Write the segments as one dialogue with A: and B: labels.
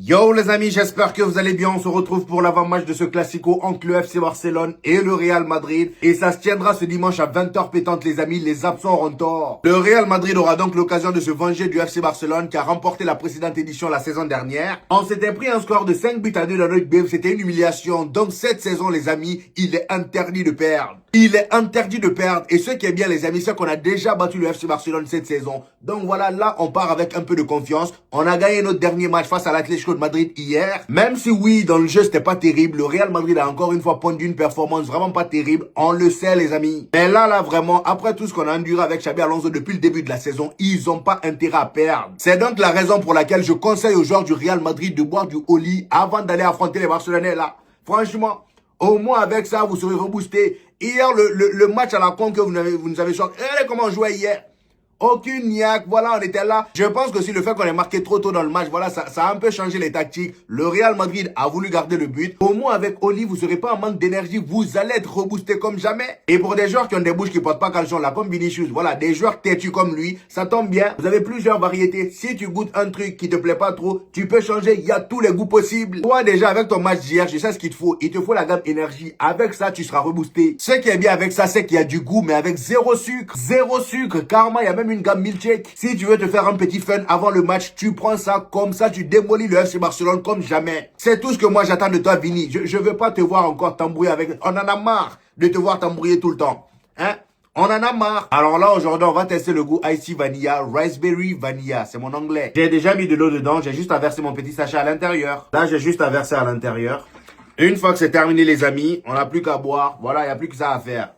A: Yo les amis, j'espère que vous allez bien. On se retrouve pour l'avant-match de ce classico entre le FC Barcelone et le Real Madrid. Et ça se tiendra ce dimanche à 20h pétante les amis, les absents auront tort. Le Real Madrid aura donc l'occasion de se venger du FC Barcelone qui a remporté la précédente édition la saison dernière. On s'était pris un score de 5-2 dans notre BF, c'était une humiliation. Donc cette saison les amis, il est interdit de perdre. Il est interdit de perdre. Et ce qui est bien les amis, c'est qu'on a déjà battu le FC Barcelone cette saison. Donc voilà, là on part avec un peu de confiance. On a gagné notre dernier match face à l'Atlético de Madrid hier. Même si oui, dans le jeu c'était pas terrible, le Real Madrid a encore une fois pondu une performance vraiment pas terrible. On le sait les amis. Mais là vraiment, après tout ce qu'on a enduré avec Xabi Alonso depuis le début de la saison, ils ont pas intérêt à perdre. C'est donc la raison pour laquelle je conseille aux joueurs du Real Madrid de boire du Oli avant d'aller affronter les Barcelonais là. Franchement, au moins avec ça, vous serez reboosté. Hier, le match à la con que vous nous avez sorti. Regardez comment on jouait hier. Aucune niaque, voilà, on était là. Je pense que si le fait qu'on ait marqué trop tôt dans le match, voilà, ça a un peu changé les tactiques. Le Real Madrid a voulu garder le but. Au moins avec Oli, vous serez pas en manque d'énergie, vous allez être reboosté comme jamais. Et pour des joueurs qui ont des bouches qui portent pas caleçon, là, comme Vinicius, voilà, des joueurs têtus comme lui, ça tombe bien. Vous avez plusieurs variétés. Si tu goûtes un truc qui te plaît pas trop, tu peux changer, il y a tous les goûts possibles. Toi, déjà, avec ton match d'hier, je sais ce qu'il te faut. Il te faut la gamme énergie. Avec ça, tu seras reboosté. Ce qui est bien avec ça, c'est qu'il y a du goût, mais avec zéro sucre. Zéro sucre. Karma, il y a même une gamme milkshake. Si tu veux te faire un petit fun avant le match, tu prends ça, comme ça tu démolis le FC Barcelone comme jamais. C'est tout ce que moi j'attends de toi Vini. Je veux pas te voir encore t'embrouiller avec... On en a marre de te voir t'embrouiller tout le temps. Hein? On en a marre. Alors là aujourd'hui on va tester le goût Icy Vanilla, Raspberry Vanilla. C'est mon anglais. J'ai déjà mis de l'eau dedans, j'ai juste à verser mon petit sachet à l'intérieur. Là j'ai juste à verser à l'intérieur. Une fois que c'est terminé les amis, on n'a plus qu'à boire. Voilà, il n'y a plus que ça à faire.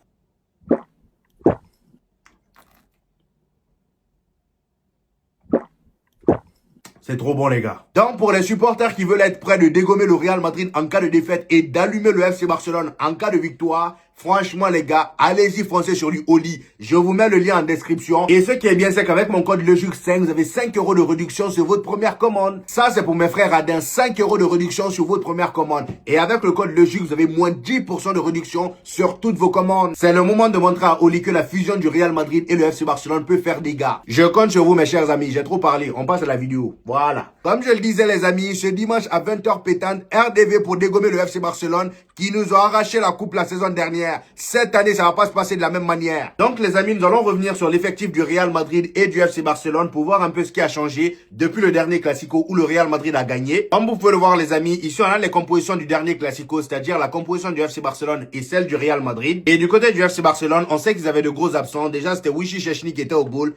A: C'est trop bon les gars. Donc pour les supporters qui veulent être prêts de dégommer le Real Madrid en cas de défaite et d'allumer le FC Barcelone en cas de victoire, franchement les gars, allez-y foncez sur du Oli. Je vous mets le lien en description. Et ce qui est bien c'est qu'avec mon code LEJUC5, vous avez 5 € de réduction sur votre première commande. Ça c'est pour mes frères radins, 5 € de réduction sur votre première commande. Et avec le code LEJUC, vous avez moins 10% de réduction sur toutes vos commandes. C'est le moment de montrer à Oli que la fusion du Real Madrid et le FC Barcelone peut faire des gars. Je compte sur vous mes chers amis, j'ai trop parlé, on passe à la vidéo. Voilà. Comme je le disais les amis, ce dimanche à 20h pétante, RDV pour dégommer le FC Barcelone qui nous a arraché la coupe la saison dernière. Cette année, ça va pas se passer de la même manière. Donc les amis, nous allons revenir sur l'effectif du Real Madrid et du FC Barcelone pour voir un peu ce qui a changé depuis le dernier Classico où le Real Madrid a gagné. Comme vous pouvez le voir les amis, ici on a les compositions du dernier Classico, c'est-à-dire la composition du FC Barcelone et celle du Real Madrid. Et du côté du FC Barcelone, on sait qu'ils avaient de gros absents. Déjà, c'était Vichy Szczęsny qui était au goal.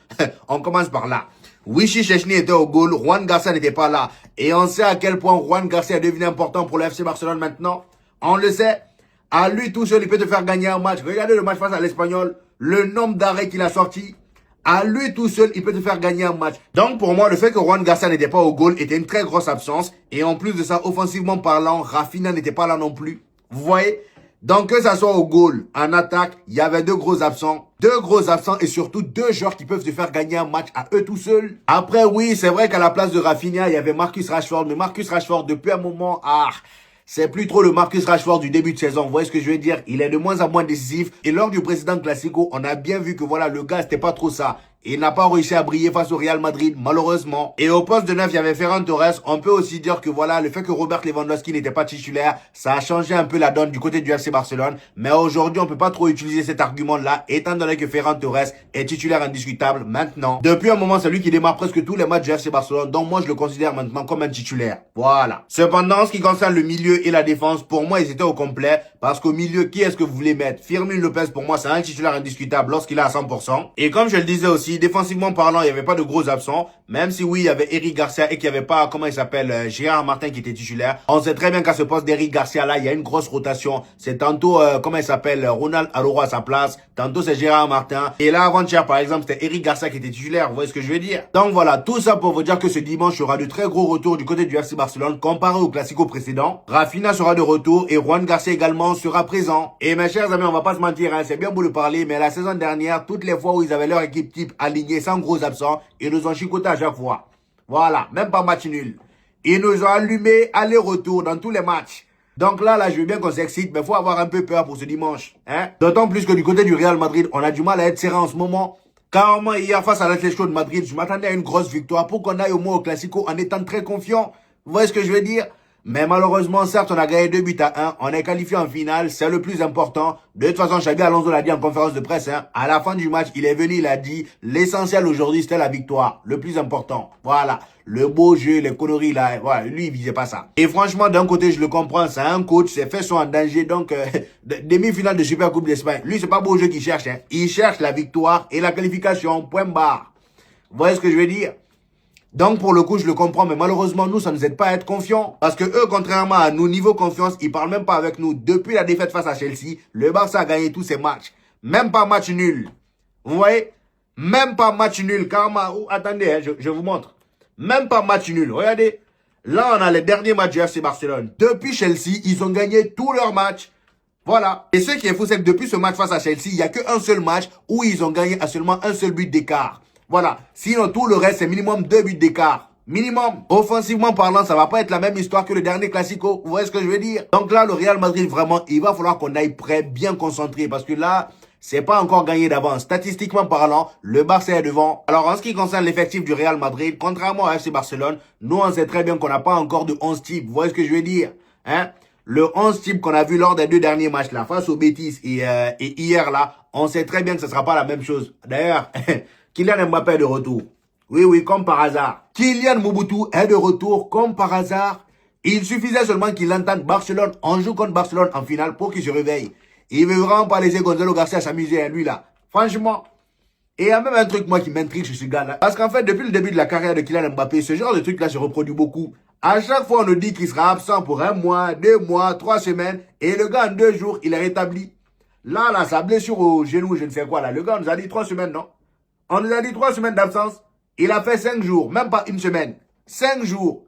A: On commence par là. Vichy Szczęsny était au goal, Juan Garcia n'était pas là. Et on sait à quel point Juan Garcia est devenu important pour le FC Barcelone maintenant. On le sait. À lui tout seul, il peut te faire gagner un match. Regardez le match face à l'Espagnol. Le nombre d'arrêts qu'il a sorti. À lui tout seul, il peut te faire gagner un match. Donc pour moi, le fait que Juan Garcia n'était pas au goal était une très grosse absence. Et en plus de ça, offensivement parlant, Rafinha n'était pas là non plus. Vous voyez? Donc que ça soit au goal, en attaque, il y avait deux gros absents. Deux gros absents et surtout deux joueurs qui peuvent te faire gagner un match à eux tout seuls. Après oui, c'est vrai qu'à la place de Rafinha, il y avait Marcus Rashford. Mais Marcus Rashford, depuis un moment, c'est plus trop le Marcus Rashford du début de saison. Vous voyez ce que je veux dire? Il est de moins en moins décisif. Et lors du précédent Classico, on a bien vu que voilà, le gars, c'était pas trop ça. Il n'a pas réussi à briller face au Real Madrid, malheureusement. Et au poste de 9, il y avait Ferran Torres. On peut aussi dire que voilà, le fait que Robert Lewandowski n'était pas titulaire, ça a changé un peu la donne du côté du FC Barcelone. Mais aujourd'hui, on peut pas trop utiliser cet argument-là, étant donné que Ferran Torres est titulaire indiscutable maintenant. Depuis un moment, c'est lui qui démarre presque tous les matchs du FC Barcelone. Donc moi, je le considère maintenant comme un titulaire. Voilà. Cependant, en ce qui concerne le milieu et la défense, pour moi, ils étaient au complet. Parce qu'au milieu, qui est-ce que vous voulez mettre? Firmino Lopez, pour moi, c'est un titulaire indiscutable lorsqu'il est à 100%. Et comme je le disais aussi, défensivement parlant, il n'y avait pas de gros absents. Même si oui, il y avait Eric Garcia et qu'il n'y avait pas, comment il s'appelle, Gérard Martin qui était titulaire. On sait très bien qu'à ce poste d'Eric Garcia là, il y a une grosse rotation. C'est tantôt, comment il s'appelle, Ronald Araujo à sa place. Tantôt c'est Gérard Martin. Et là, avant-hier, par exemple, c'était Eric Garcia qui était titulaire. Vous voyez ce que je veux dire? Donc voilà, tout ça pour vous dire que ce dimanche, il y aura de très gros retours du côté du FC Barcelone comparé au Classico précédent. Rafinha sera de retour et Juan Garcia également sera présent. Et mes chers amis, on va pas se mentir, hein, c'est bien beau de parler, mais la saison dernière, toutes les fois où ils avaient leur équipe type alignée sans gros absents, ils nous ont chicoté à chaque fois. Voilà, même pas match nul. Ils nous ont allumé aller-retour dans tous les matchs. Donc là, je veux bien qu'on s'excite, mais il faut avoir un peu peur pour ce dimanche. Hein? D'autant plus que du côté du Real Madrid, on a du mal à être serein en ce moment. Carrément, hier face à l'Atlético de Madrid, je m'attendais à une grosse victoire pour qu'on aille au moins au Classico en étant très confiant. Vous voyez ce que je veux dire? Mais malheureusement, certes, on a gagné 2 buts à 1. On est qualifié en finale. C'est le plus important. De toute façon, Xabi Alonso l'a dit en conférence de presse. À la fin du match, il est venu, il a dit, l'essentiel aujourd'hui, c'était la victoire. Le plus important. Voilà. Le beau jeu, les conneries, là. Voilà. Lui, il visait pas ça. Et franchement, d'un côté, je le comprends. C'est un coach. Ses faits sont en danger. Donc, demi-finale de Super Coupe d'Espagne. Lui, c'est pas beau jeu qu'il cherche. Il cherche la victoire et la qualification. Point barre. Vous voyez ce que je veux dire? Donc, pour le coup, je le comprends, mais malheureusement, nous, ça ne nous aide pas à être confiants. Parce que eux, contrairement à nous, niveau confiance, ils parlent même pas avec nous. Depuis la défaite face à Chelsea, le Barça a gagné tous ses matchs. Même pas match nul. Vous voyez? Même pas match nul. Attendez, hein, je vous montre. Même pas match nul. Regardez. Là, on a les derniers matchs du FC Barcelone. Depuis Chelsea, ils ont gagné tous leurs matchs. Voilà. Et ce qui est fou, c'est que depuis ce match face à Chelsea, il n'y a qu'un seul match où ils ont gagné à seulement un seul but d'écart. Voilà. Sinon, tout le reste, c'est minimum 2 buts d'écart. Minimum. Offensivement parlant, ça va pas être la même histoire que le dernier Classico. Vous voyez ce que je veux dire? Donc là, le Real Madrid, vraiment, il va falloir qu'on aille prêt, bien concentré. Parce que là, c'est pas encore gagné d'avance. Statistiquement parlant, le Barça est devant. Alors, en ce qui concerne l'effectif du Real Madrid, contrairement à FC Barcelone, nous, on sait très bien qu'on n'a pas encore de 11 types. Vous voyez ce que je veux dire? Hein? Le 11 type qu'on a vu lors des 2 derniers matchs là, face aux Betis et hier là, on sait très bien que ce sera pas la même chose. D'ailleurs, Kylian Mbappé est de retour. Oui, comme par hasard. Kylian Mobutu est de retour comme par hasard. Il suffisait seulement qu'il entende Barcelone. On joue contre Barcelone en finale pour qu'il se réveille. Il veut vraiment pas laisser Gonzalo Garcia s'amuser, lui là. Franchement. Et il y a même un truc moi qui m'intrigue chez ce gars là. Parce qu'en fait, depuis le début de la carrière de Kylian Mbappé, ce genre de truc là se reproduit beaucoup. À chaque fois, on nous dit qu'il sera absent pour 1 mois, 2 mois, 3 semaines. Et le gars, en 2 jours, il est rétabli. Là, sa blessure au genou, je ne sais quoi là. Le gars nous a dit 3 semaines, non? On nous a dit 3 semaines d'absence. Il a fait 5 jours, même pas 1 semaine. 5 jours.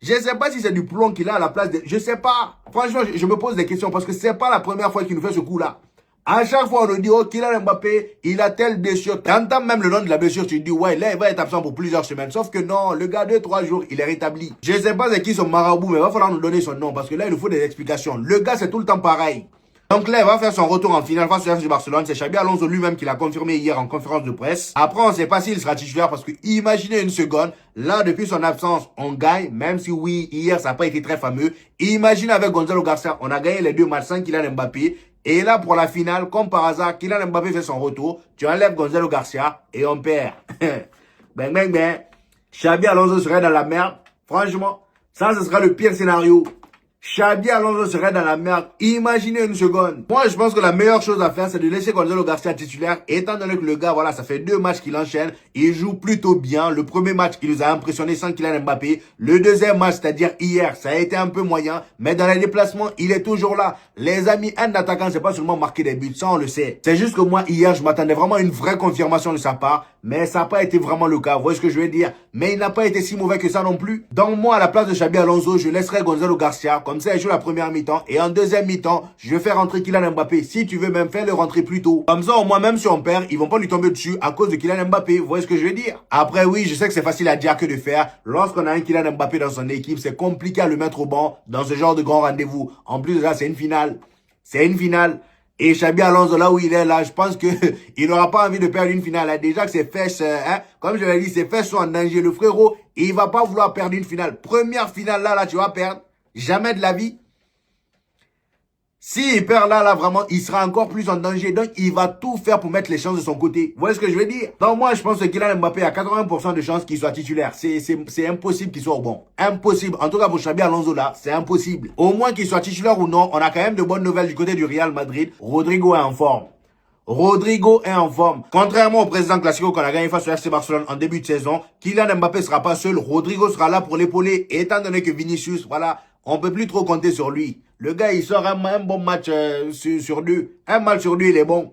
A: Je ne sais pas si c'est du plomb qu'il a à la place de... Je ne sais pas. Franchement, je me pose des questions parce que ce n'est pas la première fois qu'il nous fait ce coup-là. À chaque fois, on nous dit, oh, Kylian Mbappé, il a telle blessure. T'entends même le nom de la blessure, tu te dis, ouais, là, il va être absent pour plusieurs semaines. Sauf que non, le gars, 2-3 jours, il est rétabli. Je ne sais pas c'est qui son marabout, mais il va falloir nous donner son nom parce que là, il nous faut des explications. Le gars, c'est tout le temps pareil. Donc là, il va faire son retour en finale face au FC Barcelone. C'est Xabi Alonso lui-même qui l'a confirmé hier en conférence de presse. Après, on ne sait pas s'il sera titulaire parce que imaginez une seconde. Là, depuis son absence, on gagne. Même si oui, hier, ça n'a pas été très fameux. Imaginez avec Gonzalo Garcia, on a gagné les 2 matchs sans Kylian Mbappé. Et là, pour la finale, comme par hasard, Kylian Mbappé fait son retour. Tu enlèves Gonzalo Garcia et on perd. Ben. Xabi Alonso serait dans la merde. Franchement, ça, ce sera le pire scénario. Xabi Alonso serait dans la merde. Imaginez une seconde. Moi, je pense que la meilleure chose à faire, c'est de laisser Gonzalo Garcia titulaire. Étant donné que le gars, voilà, ça fait 2 matchs qu'il enchaîne. Il joue plutôt bien. Le premier match, il nous a impressionné sans Kylian Mbappé. Le deuxième match, c'est-à-dire hier, ça a été un peu moyen. Mais dans les déplacements, il est toujours là. Les amis, un attaquant, c'est pas seulement marquer des buts. Ça, on le sait. C'est juste que moi, hier, je m'attendais vraiment à une vraie confirmation de sa part. Mais ça n'a pas été vraiment le cas. Vous voyez ce que je veux dire? Mais il n'a pas été si mauvais que ça non plus. Donc moi, à la place de Xabi Alonso, je laisserai Gonzalo Garcia. Comme ça, il joue la première mi-temps. Et en deuxième mi-temps, je vais faire rentrer Kylian Mbappé. Si tu veux même faire le rentrer plus tôt. Comme ça, au moins, même si on perd, ils vont pas lui tomber dessus à cause de Kylian Mbappé. Vous voyez ce que je veux dire? Après, oui, je sais que c'est facile à dire que de faire. Lorsqu'on a un Kylian Mbappé dans son équipe, c'est compliqué à le mettre au banc dans ce genre de grand rendez-vous. En plus de ça, c'est une finale. C'est une finale. Et Xabi Alonso, là où il est, là, je pense que il n'aura pas envie de perdre une finale. Hein. Déjà que ses fesses, comme je l'ai dit, ses fesses sont en danger. Le frérot, il va pas vouloir perdre une finale. Première finale, là, tu vas perdre. Jamais de la vie. S'il perd là, vraiment, il sera encore plus en danger. Donc, il va tout faire pour mettre les chances de son côté. Vous voyez ce que je veux dire? Donc, moi, je pense que Kylian Mbappé a 80% de chances qu'il soit titulaire. C'est impossible qu'il soit au bon. Impossible. En tout cas, pour Xabi Alonso, là, c'est impossible. Au moins qu'il soit titulaire ou non, on a quand même de bonnes nouvelles du côté du Real Madrid. Rodrigo est en forme. Rodrigo est en forme. Contrairement au président Classico qu'on a gagné face au FC Barcelone en début de saison, Kylian Mbappé sera pas seul. Rodrigo sera là pour l'épauler. Étant donné que Vinicius, voilà, on peut plus trop compter sur lui. Le gars, il sort un bon match sur 2. Un match sur 2, il est bon.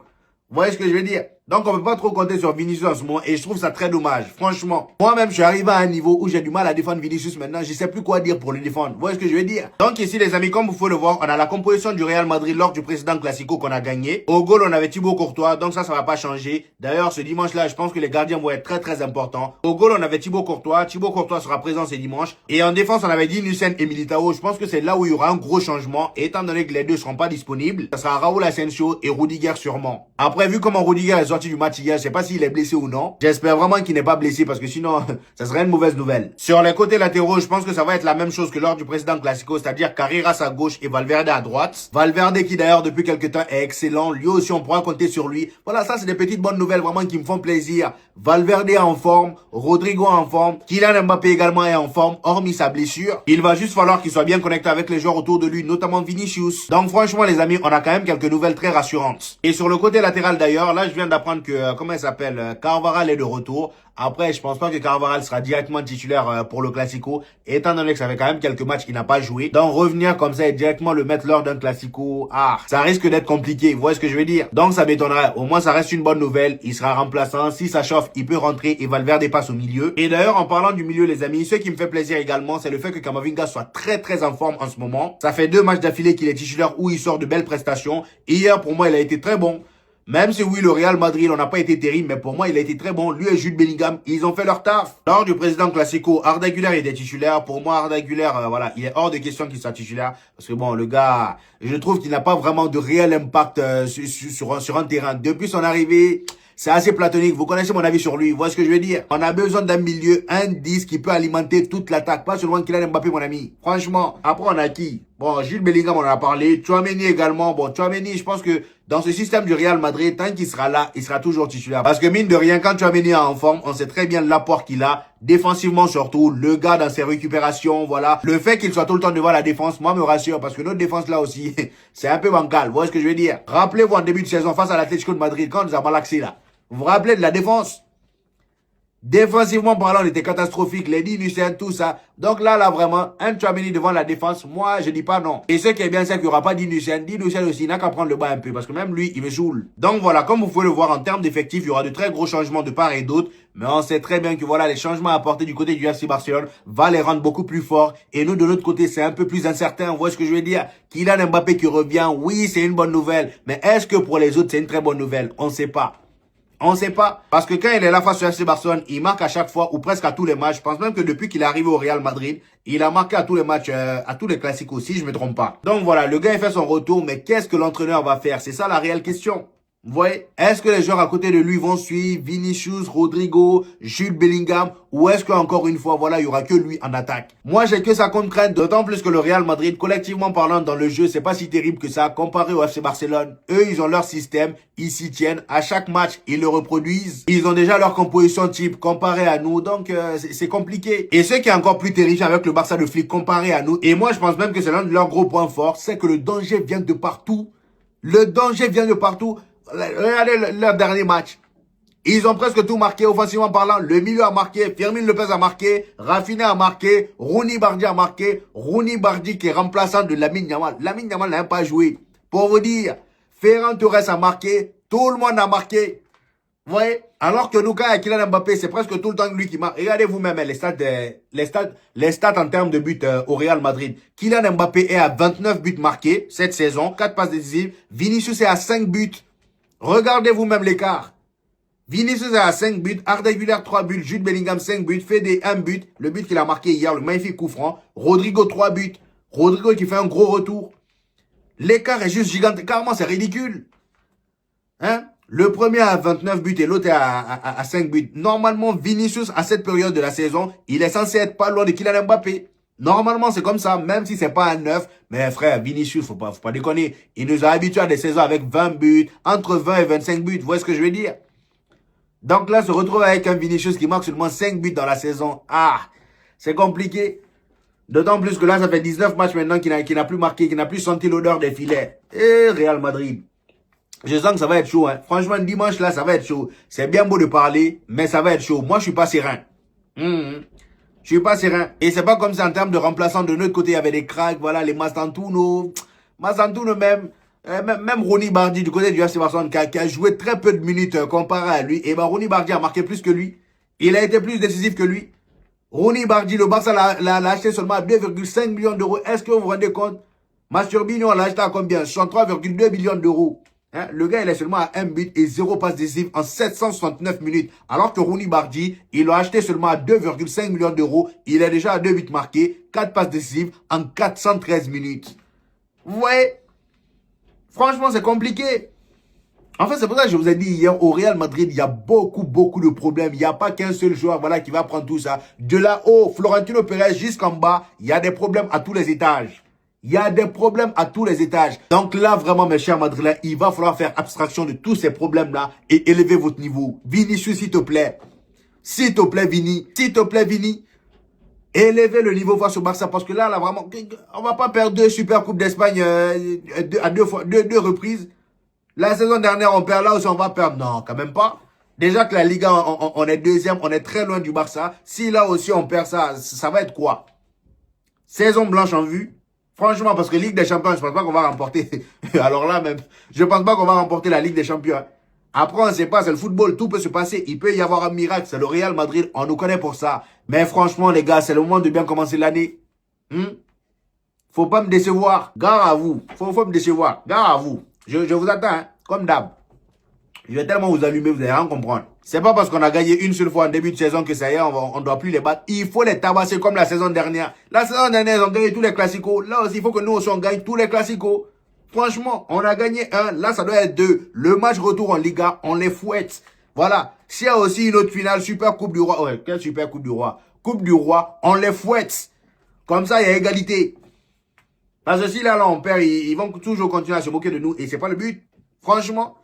A: Vous voyez ce que je veux dire? Donc, on ne peut pas trop compter sur Vinicius en ce moment. Et je trouve ça très dommage. Franchement. Moi-même, je suis arrivé à un niveau où j'ai du mal à défendre Vinicius maintenant. Je ne sais plus quoi dire pour le défendre. Vous voyez ce que je veux dire? Donc ici, les amis, comme vous pouvez le voir, on a la composition du Real Madrid lors du précédent Classico qu'on a gagné. Au goal, on avait Thibaut Courtois. Donc ça va pas changer. D'ailleurs, ce dimanche-là, je pense que les gardiens vont être très, très importants. Au goal, on avait Thibaut Courtois. Thibaut Courtois sera présent ce dimanche. Et en défense, on avait dit Nucen et Militao. Je pense que c'est là où il y aura un gros changement. Et étant donné que les deux seront pas disponibles, ça sera Raúl Asensio et Rudiger sûrement. Après, vu comment Rudiger est sorti du match hier. Je sais pas s'il est blessé ou non. J'espère vraiment qu'il n'est pas blessé parce que sinon, ça serait une mauvaise nouvelle. Sur les côtés latéraux, je pense que ça va être la même chose que lors du précédent Classico, c'est-à-dire Carreras à gauche et Valverde à droite. Valverde qui d'ailleurs depuis quelques temps est excellent. Lui aussi, on pourra compter sur lui. Voilà, ça c'est des petites bonnes nouvelles vraiment qui me font plaisir. Valverde est en forme, Rodrigo en forme, Kylian Mbappé également est en forme, hormis sa blessure. Il va juste falloir qu'il soit bien connecté avec les joueurs autour de lui, notamment Vinicius. Donc franchement les amis, on a quand même quelques nouvelles très rassurantes. Et sur le côté latéral d'ailleurs, là je viens d'apprendre que, comment il s'appelle, Carvajal est de retour. Après, je pense pas que Carvajal sera directement titulaire pour le Classico, étant donné que ça fait quand même quelques matchs qu'il n'a pas joué. Donc revenir comme ça et directement le mettre lors d'un Classico, ça risque d'être compliqué, vous voyez ce que je veux dire. Donc ça m'étonnerait, au moins ça reste une bonne nouvelle, il sera remplaçant, si ça chauffe, il peut rentrer et Valverde passe au milieu. Et d'ailleurs, en parlant du milieu les amis, ce qui me fait plaisir également, c'est le fait que Camavinga soit très en forme en ce moment. Ça fait 2 matchs d'affilée qu'il est titulaire où il sort de belles prestations. Et hier, pour moi, il a été très bon. Même si oui, le Real Madrid, on n'a pas été terrible, mais pour moi, il a été très bon. Lui et Jude Bellingham, ils ont fait leur taf. Lors du président Classico, Arda Güler était titulaire. Pour moi, Arda Güler, voilà, il est hors de question qu'il soit titulaire. Parce que bon, le gars, je trouve qu'il n'a pas vraiment de réel impact sur un terrain. Depuis son arrivée, c'est assez platonique. Vous connaissez mon avis sur lui. Vous voyez ce que je veux dire? On a besoin d'un milieu, un 10 qui peut alimenter toute l'attaque. Pas seulement Kylian Mbappé, mon ami. Franchement, après, on a qui? Bon, Jude Bellingham, on en a parlé. Tchouaméni également. Bon, Tchouaméni, je pense que dans ce système du Real Madrid, tant qu'il sera là, il sera toujours titulaire. Parce que mine de rien, quand Tchouaméni est en forme, on sait très bien l'apport qu'il a. Défensivement surtout, le gars dans ses récupérations, voilà. Le fait qu'il soit tout le temps devant la défense, moi, me rassure. Parce que notre défense là aussi, c'est un peu bancal. Vous voyez ce que je veux dire? Rappelez-vous en début de saison face à l'Atlético de Madrid, quand on nous a malaxé là. Vous vous rappelez de la défense? Défensivement parlant, on était catastrophique. Les Lucien, tout ça. Donc là, vraiment, un Tchouaméni devant la défense, moi, je dis pas non. Et ce qui est bien, c'est qu'il n'y aura pas Lucien. Lucien aussi, il n'a qu'à prendre le bas un peu. Parce que même lui, il me saoule. Donc voilà, comme vous pouvez le voir, en termes d'effectifs, il y aura de très gros changements de part et d'autre. Mais on sait très bien que voilà, les changements apportés du côté du FC Barcelone va les rendre beaucoup plus forts. Et nous, de notre côté, c'est un peu plus incertain. Vous voyez ce que je veux dire? Kylian Mbappé qui revient, oui, c'est une bonne nouvelle. Mais est-ce que pour les autres, c'est une très bonne nouvelle? On ne sait pas. On ne sait pas. Parce que quand il est là face au FC Barcelone, il marque à chaque fois ou presque à tous les matchs. Je pense même que depuis qu'il est arrivé au Real Madrid, il a marqué à tous les matchs, à tous les classiques aussi, je me trompe pas. Donc voilà, le gars il fait son retour, mais qu'est-ce que l'entraîneur va faire? C'est ça la réelle question. Vous voyez? Est-ce que les joueurs à côté de lui vont suivre Vinicius, Rodrigo, Jude Bellingham, ou est-ce qu'encore une fois, voilà, il y aura que lui en attaque? Moi, j'ai que ça contre crainte, d'autant plus que le Real Madrid, collectivement parlant dans le jeu, c'est pas si terrible que ça, comparé au FC Barcelone. Eux, ils ont leur système, ils s'y tiennent, à chaque match, ils le reproduisent. Ils ont déjà leur composition type comparé à nous, donc c'est compliqué. Et ce qui est encore plus terrifiant avec le Barça de Flick comparé à nous, et moi, je pense même que c'est l'un de leurs gros points forts, c'est que le danger vient de partout. Le danger vient de partout. Regardez leur dernier match. Ils ont presque tout marqué, offensivement parlant. Le milieu a marqué, Fermin Lopez a marqué, Rafinha a marqué, Rooney Bardi a marqué. Rooney Bardi qui est remplaçant de Lamine Yamal. Lamine Yamal n'a même pas joué. Pour vous dire, Ferran Torres a marqué, tout le monde a marqué. Vous voyez? Alors que nous, quand il y a Kylian Mbappé, c'est presque tout le temps lui qui marque. Regardez vous-même les stats en termes de buts au Real Madrid. Kylian Mbappé est à 29 buts marqués cette saison, 4 passes décisives. Vinicius est à 5 buts. Regardez vous-même l'écart. Vinicius est à 5 buts, Arda Güler 3 buts, Jude Bellingham 5 buts, Fede 1 but, le but qu'il a marqué hier, le magnifique coup franc. Rodrigo 3 buts, Rodrigo qui fait un gros retour. L'écart est juste gigantesque, carrément c'est ridicule. Hein? Le premier a 29 buts et l'autre est à 5 buts. Normalement, Vinicius, à cette période de la saison, il est censé être pas loin de Kylian Mbappé. Normalement, c'est comme ça, même si c'est pas un 9. Mais frère, Vinicius, faut pas déconner. Il nous a habitués à des saisons avec 20 buts, entre 20 et 25 buts. Vous voyez ce que je veux dire? Donc là, se retrouve avec un Vinicius qui marque seulement 5 buts dans la saison. C'est compliqué. D'autant plus que là, ça fait 19 matchs maintenant qu'il n'a plus marqué, qu'il n'a plus senti l'odeur des filets. Et Real Madrid. Je sens que ça va être chaud. Hein. Franchement, dimanche, là, ça va être chaud. C'est bien beau de parler, mais ça va être chaud. Moi, je suis pas serein. Je suis pas serein. Et c'est pas comme si en termes de remplaçants de notre côté, il y avait des cracks, voilà, les Mastantuno. Mastantuno même. Même Rooney Bardi du côté du FC Barcelone qui a joué très peu de minutes comparé à lui. Et ben Rooney Bardi a marqué plus que lui. Il a été plus décisif que lui. Rooney Bardi, le Barça l'a acheté seulement à 2,5 millions d'euros. Est-ce que vous vous rendez compte? Masturbino l'a acheté à combien? 63,2 millions d'euros. Hein? Le gars, il est seulement à 1 but et 0 passe décisive en 769 minutes. Alors que Rooney Bardi, il l'a acheté seulement à 2,5 millions d'euros. Il est déjà à 2 buts marqués, 4 passes décisives en 413 minutes. Vous voyez? Franchement, c'est compliqué. En fait, c'est pour ça que je vous ai dit hier, au Real Madrid, il y a beaucoup de problèmes. Il n'y a pas qu'un seul joueur, voilà, qui va prendre tout ça. De là-haut, Florentino Pérez jusqu'en bas, il y a des problèmes à tous les étages. Il y a des problèmes à tous les étages. Donc là, vraiment, mes chers Madrilènes, il va falloir faire abstraction de tous ces problèmes-là et élever votre niveau. Vinicius, s'il te plaît. S'il te plaît, Vini. S'il te plaît, Vini. Élevez le niveau face au Barça parce que là, vraiment, on va pas perdre 2 Super Coupes d'Espagne à deux reprises. La saison dernière, on perd, là aussi on va perdre. Non, quand même pas. Déjà que la Liga, on est deuxième, on est très loin du Barça. Si là aussi on perd ça, ça va être quoi? Saison blanche en vue. Franchement, parce que Ligue des Champions, je pense pas qu'on va remporter. Alors là même, je pense pas qu'on va remporter la Ligue des Champions. Après, on ne sait pas, c'est le football, tout peut se passer. Il peut y avoir un miracle, c'est le Real Madrid, on nous connaît pour ça. Mais franchement, les gars, c'est le moment de bien commencer l'année. Faut pas me décevoir. Gare à vous. Faut me décevoir. Gare à vous. Je vous attends, hein, comme d'hab. Je vais tellement vous allumer, vous allez rien comprendre. C'est pas parce qu'on a gagné une seule fois en début de saison que ça y est, on doit plus les battre. Il faut les tabasser comme la saison dernière. La saison dernière, ils ont gagné tous les classicos. Là aussi, il faut que nous aussi, on gagne tous les classicos. Franchement, on a gagné un. Là, ça doit être 2. Le match retour en Liga, on les fouette. Voilà. S'il y a aussi une autre finale, Super Coupe du Roi. Ouais, quelle Super Coupe du Roi? Coupe du Roi, on les fouette. Comme ça, il y a égalité. Parce que si là, on perd, ils vont toujours continuer à se moquer de nous. Et c'est pas le but. Franchement,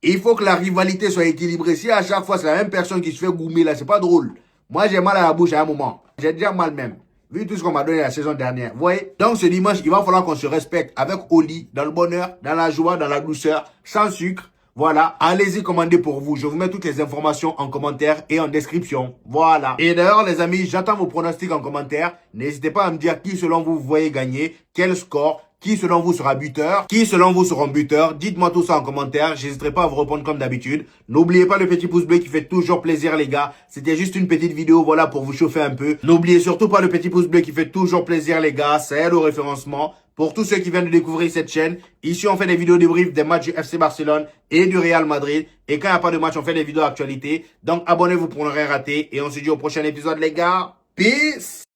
A: il faut que la rivalité soit équilibrée. Si à chaque fois, c'est la même personne qui se fait goumer, là, c'est pas drôle. Moi, j'ai mal à la bouche à un moment. J'ai déjà mal même. Vu tout ce qu'on m'a donné la saison dernière. Vous voyez? Donc, ce dimanche, il va falloir qu'on se respecte avec Oli, dans le bonheur, dans la joie, dans la douceur, sans sucre. Voilà, allez-y commander pour vous. Je vous mets toutes les informations en commentaire et en description. Voilà. Et d'ailleurs, les amis, j'attends vos pronostics en commentaire. N'hésitez pas à me dire qui, selon vous, vous voyez gagner, quel score, qui, selon vous, sera buteur, qui, selon vous, seront buteurs. Dites-moi tout ça en commentaire. J'hésiterai pas à vous répondre comme d'habitude. N'oubliez pas le petit pouce bleu qui fait toujours plaisir, les gars. C'était juste une petite vidéo, voilà, pour vous chauffer un peu. N'oubliez surtout pas le petit pouce bleu qui fait toujours plaisir, les gars. Ça aide au référencement. Pour tous ceux qui viennent de découvrir cette chaîne, ici on fait des vidéos débriefs des matchs du FC Barcelone et du Real Madrid. Et quand il n'y a pas de match, on fait des vidéos actualité. Donc abonnez-vous pour ne rien rater. Et on se dit au prochain épisode, les gars. Peace!